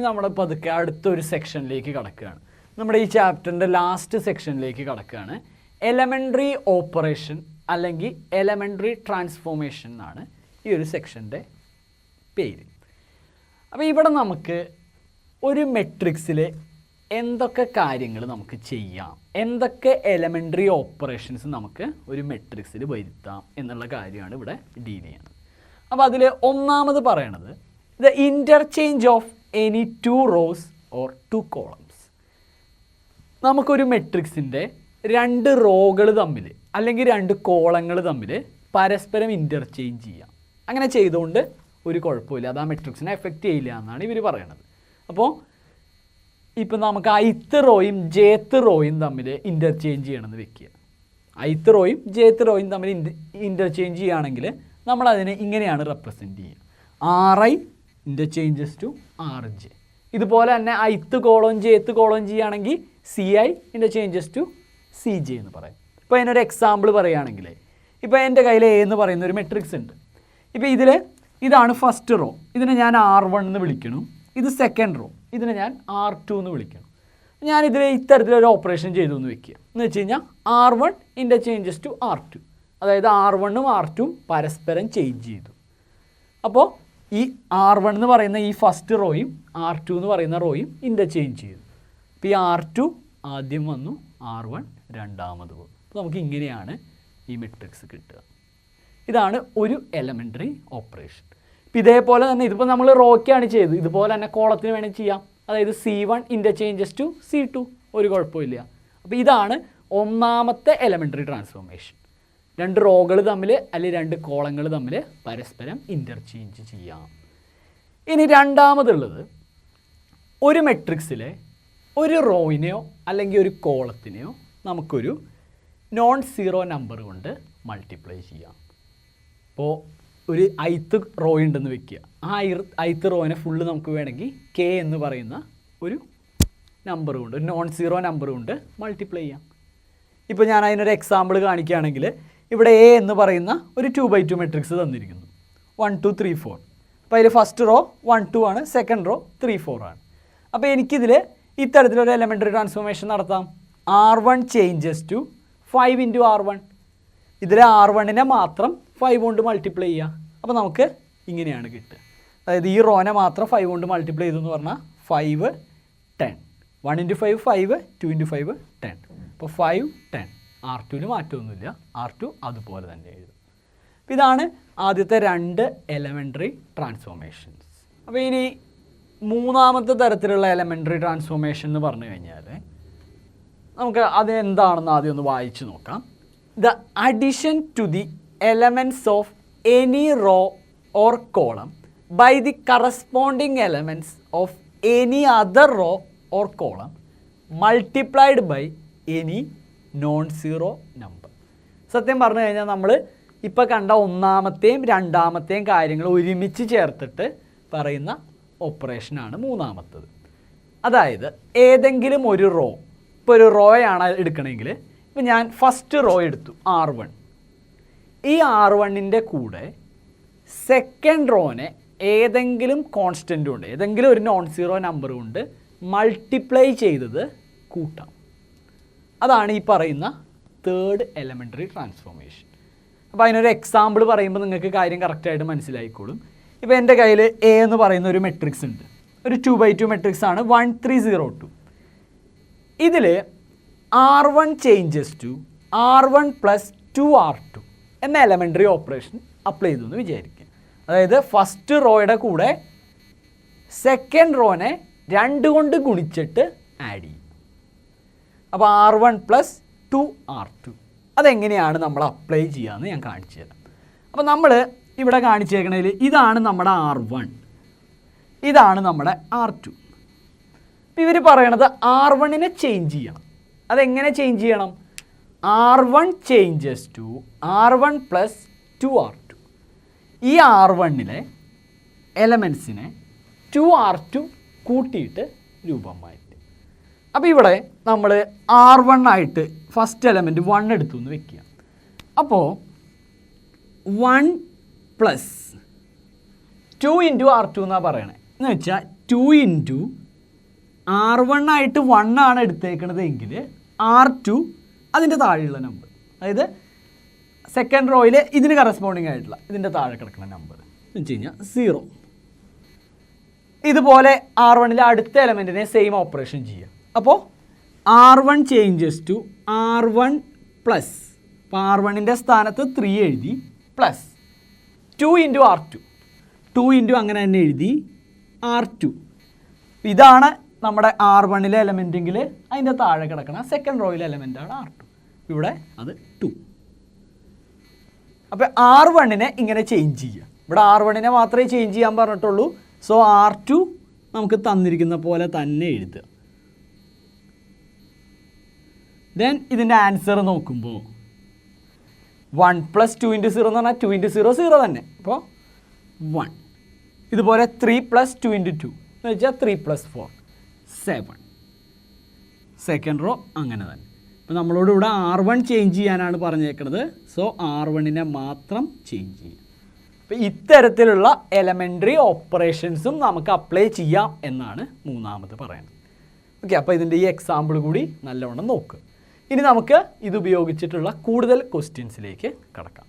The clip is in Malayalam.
നമ്മൾ പതുക്കെ അടുത്തൊരു സെക്ഷനിലേക്ക് കടക്കുകയാണ്. നമ്മുടെ ഈ ചാപ്റ്ററിൻ്റെ ലാസ്റ്റ് സെക്ഷനിലേക്ക് കടക്കുകയാണ്. എലമെൻ്ററി ഓപ്പറേഷൻ അല്ലെങ്കിൽ എലമെൻ്ററി ട്രാൻസ്ഫോർമേഷൻ എന്നാണ് ഈ ഒരു സെക്ഷൻ്റെ പേര്. അപ്പോൾ ഇവിടെ നമുക്ക് ഒരു മെട്രിക്സിൽ എന്തൊക്കെ കാര്യങ്ങൾ നമുക്ക് ചെയ്യാം, എന്തൊക്കെ എലമെൻ്ററി ഓപ്പറേഷൻസ് നമുക്ക് ഒരു മെട്രിക്സിൽ വരുത്താം എന്നുള്ള കാര്യമാണ് ഇവിടെ ഡീൽ ചെയ്യുന്നത്. അപ്പോൾ അതിൽ ഒന്നാമത് പറയണത് the interchange of any 2 rows or 2 columns. നമുക്കൊരു മെട്രിക്സിൻ്റെ 2 റോകൾ തമ്മിൽ അല്ലെങ്കിൽ 2 കോളങ്ങൾ തമ്മിൽ പരസ്പരം ഇൻ്റർചേഞ്ച് ചെയ്യാം. അങ്ങനെ ചെയ്തുകൊണ്ട് ഒരു കുഴപ്പമില്ല, അത് ആ മെട്രിക്സിനെ എഫക്റ്റ് ചെയ്യില്ല എന്നാണ് ഇവർ പറയണത്. അപ്പോൾ ഇപ്പം നമുക്ക് ith റോയും jth റോയും തമ്മിൽ ഇൻ്റർചേഞ്ച് ചെയ്യണമെന്ന് വെക്കുക. ith റോയും jth റോയും തമ്മിൽ ഇൻ്റർചേഞ്ച് ചെയ്യുകയാണെങ്കിൽ നമ്മളതിനെ ഇങ്ങനെയാണ് റെപ്രസെൻറ്റ് ചെയ്യുക. Ri interchanges to Rj. ഇതുപോലെ തന്നെ ith കോളം jth കോളം ചെയ്യുകയാണെങ്കിൽ Ci ഇൻ്റർചേഞ്ചസ് ടു Cj എന്ന് പറയും. ഇപ്പോൾ അതിനൊരു എക്സാമ്പിൾ പറയുകയാണെങ്കിൽ, ഇപ്പോൾ എൻ്റെ കയ്യിൽ A എന്ന് പറയുന്ന ഒരു മെട്രിക്സ് ഉണ്ട്. ഇപ്പോൾ ഇതാണ് ഫസ്റ്റ് റോ, ഇതിനെ ഞാൻ R1 എന്ന് വിളിക്കണം. ഇത് സെക്കൻഡ് റോ, ഇതിനെ ഞാൻ R2 എന്ന് വിളിക്കണം. ഞാനിതിൽ ഇത്തരത്തിലൊരു ഓപ്പറേഷൻ ചെയ്തു എന്ന് വെക്കുക. എന്ന് വെച്ച് കഴിഞ്ഞാൽ R1 ഇൻ്റർചേഞ്ചസ് ടു R2, അതായത് R1ഉം R2ഉം പരസ്പരം ചേഞ്ച് ചെയ്തു. അപ്പോൾ ഈ R1 എന്ന് പറയുന്ന ഈ ഫസ്റ്റ് റോയും R2 എന്ന് പറയുന്ന റോയും ഇൻ്റർചേഞ്ച് ചെയ്തു. അപ്പോൾ ഈ R2 ആദ്യം വന്നു, R1 രണ്ടാമത് വന്നു. അപ്പോൾ നമുക്ക് ഇങ്ങനെയാണ് ഈ മെട്രിക്സ് കിട്ടുക. ഇതാണ് ഒരു എലമെൻ്ററി ഓപ്പറേഷൻ. ഇപ്പോൾ ഇതേപോലെ തന്നെ ഇതിപ്പോൾ നമ്മൾ റോയ്ക്കാണ് ചെയ്തത്, ഇതുപോലെ തന്നെ കോളത്തിന് വേണമെങ്കിൽ ചെയ്യാം. അതായത് C1 ഇൻ്റർചേഞ്ചസ് ടു C2, ഒരു കുഴപ്പമില്ല. അപ്പോൾ ഇതാണ് ഒന്നാമത്തെ എലമെൻ്ററി ട്രാൻസ്ഫോർമേഷൻ. 2 റോകൾ തമ്മിൽ അല്ലെങ്കിൽ 2 കോളങ്ങൾ തമ്മിൽ പരസ്പരം ഇൻ്റർചേഞ്ച് ചെയ്യാം. ഇനി രണ്ടാമതുള്ളത്, ഒരു മെട്രിക്സിലെ ഒരു റോയിനെയോ അല്ലെങ്കിൽ ഒരു കോളത്തിനെയോ നമുക്കൊരു നോൺ സീറോ നമ്പർ കൊണ്ട് മൾട്ടിപ്ലൈ ചെയ്യാം. ഇപ്പോൾ ഒരു ith റോ ഉണ്ടെന്ന് വെക്കുക. ആ ith റോയിനെ ഫുള്ള് നമുക്ക് വേണമെങ്കിൽ k എന്ന് പറയുന്ന ഒരു നമ്പർ കൊണ്ട്, ഒരു നോൺ സീറോ നമ്പർ കൊണ്ട് മൾട്ടിപ്ലൈ ചെയ്യാം. ഇപ്പോൾ ഞാൻ അതിനൊരു എക്സാമ്പിൾ കാണിക്കുകയാണെങ്കിൽ, ഇവിടെ A എന്ന് പറയുന്ന ഒരു 2x2 മെട്രിക്സ് തന്നിരിക്കുന്നു. 1 2 3 4. അപ്പോൾ അതിൽ ഫസ്റ്റ് റോ 1 2 ആണ്, സെക്കൻഡ് റോ 3 4 ആണ്. അപ്പോൾ എനിക്കിതിൽ ഇത്തരത്തിലൊരു എലമെൻ്ററി ട്രാൻസ്ഫോർമേഷൻ നടത്താം. R1 changes to 5 into R1. ഇതിൽ R1നെ മാത്രം 5 കൊണ്ട് മൾട്ടിപ്ലൈ ചെയ്യുക. അപ്പോൾ നമുക്ക് ഇങ്ങനെയാണ് കിട്ടുക. അതായത് ഈ റോനെ മാത്രം 5 കൊണ്ട് മൾട്ടിപ്ലൈ ചെയ്തു എന്ന് പറഞ്ഞാൽ 5 10. 1 ഇൻറ്റു 5 5, 2 ഇൻറ്റു 5 10. അപ്പോൾ 5 10. R2ന് മാറ്റമൊന്നുമില്ല, R2 അതുപോലെ തന്നെ എഴുതും. അപ്പോൾ ഇതാണ് ആദ്യത്തെ 2 എലമെൻ്ററി ട്രാൻസ്ഫോർമേഷൻസ്. അപ്പോൾ ഇനി മൂന്നാമത്തെ തരത്തിലുള്ള എലമെൻ്ററി ട്രാൻസ്ഫോർമേഷൻ എന്ന് പറഞ്ഞു കഴിഞ്ഞാൽ നമുക്ക് അത് എന്താണെന്ന് ആദ്യം ഒന്ന് വായിച്ച് നോക്കാം. The addition to the elements of any row or column by the corresponding elements of any other row or column multiplied by any non zero number. സത്യം പറഞ്ഞു കഴിഞ്ഞാൽ നമ്മൾ ഇപ്പോൾ കണ്ട ഒന്നാമത്തെയും രണ്ടാമത്തെയും കാര്യങ്ങൾ ഒരുമിച്ച് ചേർത്തിട്ട് പറയുന്ന ഓപ്പറേഷനാണ് മൂന്നാമത്തത്. അതായത് ഏതെങ്കിലും ഒരു റോ, ഇപ്പോൾ ഒരു റോയാണ് എടുക്കണമെങ്കിൽ, ഇപ്പോൾ ഞാൻ ഫസ്റ്റ് റോ എടുത്തു R1. ഈ R1ൻ്റെ കൂടെ സെക്കൻഡ് റോനെ ഏതെങ്കിലും കോൺസ്റ്റൻ്റ് കൊണ്ട്, ഏതെങ്കിലും ഒരു നോൺ സീറോ നമ്പർ കൊണ്ട് മൾട്ടിപ്ലൈ ചെയ്തത് കൂട്ടാം. അതാണ് ഈ പറയുന്ന തേർഡ് എലമെൻ്ററി ട്രാൻസ്ഫോർമേഷൻ. അപ്പോൾ അതിനൊരു എക്സാമ്പിൾ പറയുമ്പോൾ നിങ്ങൾക്ക് കാര്യം കറക്റ്റായിട്ട് മനസ്സിലായിക്കോളും. ഇപ്പോൾ എൻ്റെ കയ്യിൽ A എന്ന് പറയുന്ന ഒരു മെട്രിക്സ് ഉണ്ട്. ഒരു 2x2 മെട്രിക്സ് ആണ്, 1 3 0 2. ഇതിൽ R1 changes to R1 plus 2R2 എന്ന എലമെൻ്ററി ഓപ്പറേഷൻ അപ്ലൈ ചെയ്തു എന്ന് വിചാരിക്കുക. അതായത് ഫസ്റ്റ് റോയുടെ കൂടെ സെക്കൻഡ് റോനെ 2 കൊണ്ട് ഗുണിച്ചിട്ട് ആഡ് ചെയ്യും. അപ്പോൾ R1 പ്ലസ് 2R2 അതെങ്ങനെയാണ് നമ്മൾ അപ്ലൈ ചെയ്യാമെന്ന് ഞാൻ കാണിച്ചു തരാം. അപ്പോൾ നമ്മൾ ഇവിടെ കാണിച്ചേക്കണതിൽ ഇതാണ് നമ്മുടെ R1, ഇതാണ് നമ്മുടെ R2. അപ്പോൾ ഇവർ പറയണത് R1നെ ചേഞ്ച് ചെയ്യണം. അതെങ്ങനെ ചേഞ്ച് ചെയ്യണം? R1 changes to R1 plus 2R2. ഈ R1ലെ എലമെൻസിനെ 2R2 കൂട്ടിയിട്ട് രൂപം മാറ്റി. അപ്പോൾ ഇവിടെ നമ്മൾ R1 ആയിട്ട് ഫസ്റ്റ് എലമെൻറ്റ് 1 എടുത്തു എന്ന് വെക്കുക. അപ്പോൾ 1 പ്ലസ് 2 ഇൻറ്റു R2 എന്നാണ് പറയണേ. എന്ന് വെച്ചാൽ 2 ഇൻറ്റു R1 ആയിട്ട് 1 ആണ് എടുത്തേക്കണത് എങ്കിൽ R2 അതിൻ്റെ താഴെയുള്ള നമ്പർ, അതായത് സെക്കൻഡ് റോയിൽ ഇതിന് കറസ്പോണ്ടിങ് ആയിട്ടുള്ള ഇതിൻ്റെ താഴെ കിടക്കുന്ന നമ്പർ എന്ന് വെച്ച് കഴിഞ്ഞാൽ 0. ഇതുപോലെ R1ലെ അടുത്ത എലമെൻറ്റിനെ സെയിം ഓപ്പറേഷൻ ചെയ്യുക. അപ്പോൾ R1 changes to R1 plus, അപ്പോൾ R1ൻ്റെ സ്ഥാനത്ത് 3 എഴുതി പ്ലസ് 2 ഇൻറ്റു R2, 2 ഇൻറ്റു അങ്ങനെ തന്നെ എഴുതി R2. ഇതാണ് നമ്മുടെ R1ലെ എലമെൻറ്റെങ്കിൽ അതിൻ്റെ താഴെ കിടക്കുന്ന സെക്കൻഡ് റോയിലെ എലമെൻറ്റാണ് R2. ഇവിടെ അത് 2. അപ്പോൾ R1നെ ഇങ്ങനെ ചേഞ്ച് ചെയ്യുക. ഇവിടെ R1നെ മാത്രമേ ചേഞ്ച് ചെയ്യാൻ പറഞ്ഞിട്ടുള്ളൂ. സോ R2 നമുക്ക് തന്നിരിക്കുന്ന പോലെ തന്നെ എഴുതുക. ദെൻ ഇതിൻ്റെ ആൻസർ നോക്കുമ്പോൾ 1 പ്ലസ് 2 ഇൻറ്റു 0 എന്ന് പറഞ്ഞാൽ 2 ഇൻറ്റു 0 0 തന്നെ. അപ്പോൾ 1. ഇതുപോലെ 3 പ്ലസ് 2 ഇൻറ്റു 2 എന്ന് വെച്ചാൽ 3 പ്ലസ് 4 7. സെക്കൻഡ് റോ അങ്ങനെ തന്നെ. അപ്പോൾ നമ്മളോട് ഇവിടെ R1 ചേഞ്ച് ചെയ്യാനാണ് പറഞ്ഞേക്കുന്നത്. സോ R1നെ മാത്രം ചേഞ്ച് ചെയ്യുക. അപ്പോൾ ഇത്തരത്തിലുള്ള എലമെൻ്ററി ഓപ്പറേഷൻസും നമുക്ക് അപ്ലൈ ചെയ്യാം എന്നാണ് മൂന്നാമത് പറയുന്നത്. ഓക്കെ, അപ്പോൾ ഇതിൻ്റെ ഈ എക്സാമ്പിൾ കൂടി നല്ലവണ്ണം നോക്കുക. ഇനി നമുക്ക് ഇത് ഉപയോഗിച്ചിട്ടുള്ള കൂടുതൽ ക്വസ്റ്റ്യൻസിലേക്ക് കടക്കാം.